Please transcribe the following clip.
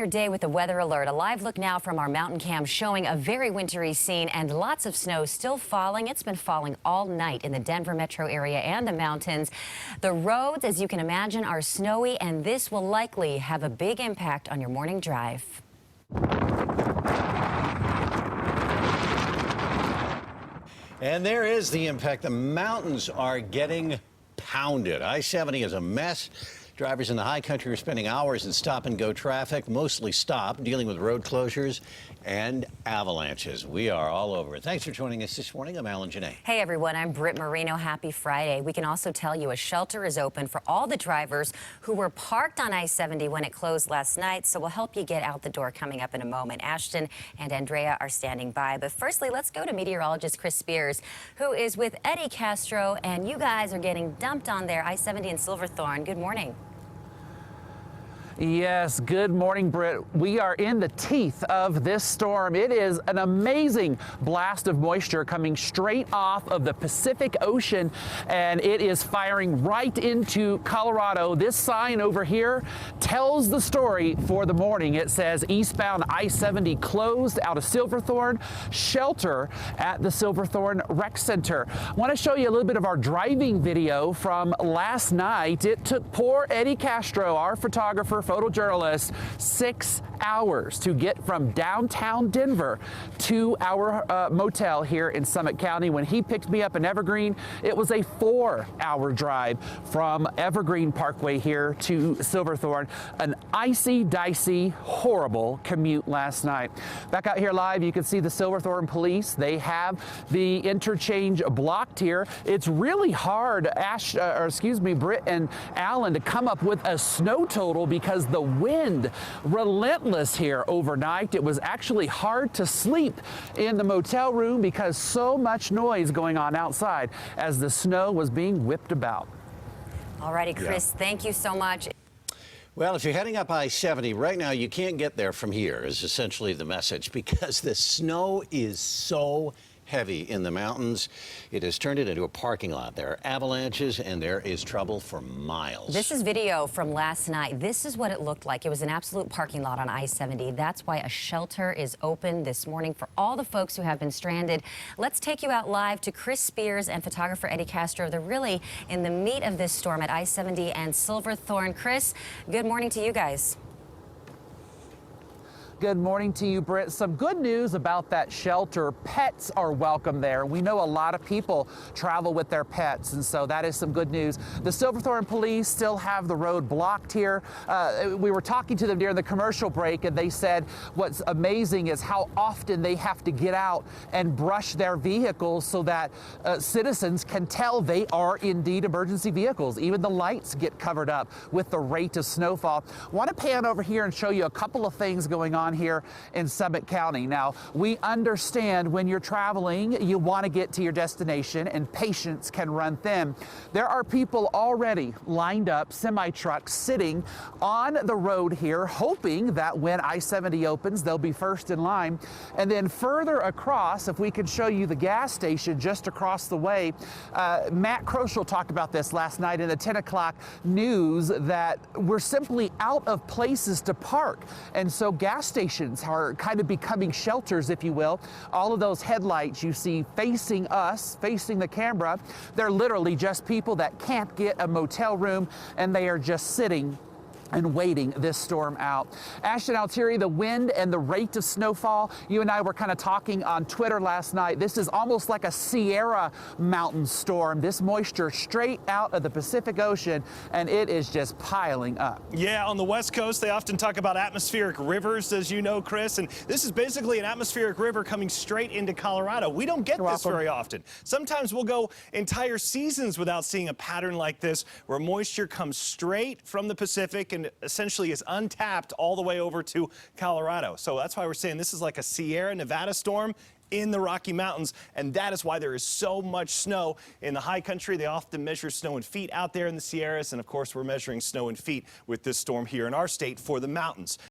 your day with a weather alert. A live look now from our mountain cam showing a very wintry scene and lots of snow still falling. It's been falling all night in the Denver metro area and the mountains. The roads, as you can imagine, are snowy, and this will likely have a big impact on your morning drive. And there is the impact. The mountains are getting pounded. I-70 is a mess. Drivers in the high country are spending hours in stop-and-go traffic, mostly stopped, dealing with road closures and avalanches. We are all over it. Thanks for joining us this morning. I'm Alan Janae. Hey, everyone. I'm Britt Marino. Happy Friday. We can also tell you a shelter is open for all the drivers who were parked on I-70 when it closed last night, so we'll help you get out the door coming up in a moment. Ashton and Andrea are standing by. But firstly, let's go to meteorologist Chris Spears, who is with Eddie Castro, and you guys are getting dumped on there, I-70 in Silverthorne. Good morning. Yes, good morning, Britt. We are in the teeth of this storm. It is an amazing blast of moisture coming straight off of the Pacific Ocean, and it is firing right into Colorado. This sign over here tells the story for the morning. It says eastbound I-70 closed out of Silverthorne, shelter at the Silverthorne Rec Center. I want to show you a little bit of our driving video from last night. It took poor Eddie Castro, our photographer, photojournalist, 6 hours to get from downtown Denver to our motel here in Summit County. When he picked me up in Evergreen, it was a 4-hour drive from Evergreen Parkway here to Silverthorne. An icy, dicey, horrible commute last night. Back out here live, you can see the Silverthorne police. They have the interchange blocked here. It's really hard, Britt and Alan, to come up with a snow total because the wind, relentless here overnight. It was actually hard to sleep in the motel room because so much noise going on outside as the snow was being whipped about. All righty, Chris, thank you so much. Well, if you're heading up I-70 right now, you can't get there from here, is essentially the message, because the snow is so heavy in the mountains. It has turned it into a parking lot. There are avalanches, and there is trouble for miles. This is video from last night. This is what it looked like. It was an absolute parking lot on I-70. That's why a shelter is open this morning for all the folks who have been stranded. Let's take you out live to Chris Spears and photographer Eddie Castro. They're really in the meat of this storm at I-70 and Silverthorne. Chris, good morning to you guys. Good morning to you, Britt. Some good news about that shelter. Pets are welcome there. We know a lot of people travel with their pets, and so that is some good news. The Silverthorne police still have the road blocked here. We were talking to them during the commercial break, and they said what's amazing is how often they have to get out and brush their vehicles so that citizens can tell they are indeed emergency vehicles. Even the lights get covered up with the rate of snowfall. I want to pan over here and show you a couple of things going on here in Summit County. Now, we understand when you're traveling, you want to get to your destination, and patience can run thin. There are people already lined up, semi-trucks sitting on the road here, hoping that when I-70 opens, they'll be first in line. And then further across, if we could show you the gas station just across the way, Matt Kroschel talked about this last night in the 10 o'clock news, that we're simply out of places to park. And so gas stations are kind of becoming shelters, if you will. All of those headlights you see facing us, facing the camera, they're literally just people that can't get a motel room, and they are just sitting and waiting this storm out. Ashton Altieri, the wind and the rate of snowfall, you and I were kind of talking on Twitter last night. This is almost like a Sierra mountain storm. This moisture straight out of the Pacific Ocean, and it is just piling up. Yeah, on the West Coast, they often talk about atmospheric rivers, as you know, Chris, and this is basically an atmospheric river coming straight into Colorado. We don't get this very often. Sometimes we'll go entire seasons without seeing a pattern like this, where moisture comes straight from the Pacific and essentially is untapped all the way over to Colorado. So that's why we're saying this is like a Sierra Nevada storm in the Rocky Mountains, and that is why there is so much snow in the high country. They often measure snow in feet out there in the Sierras, and of course we're measuring snow in feet with this storm here in our state for the mountains.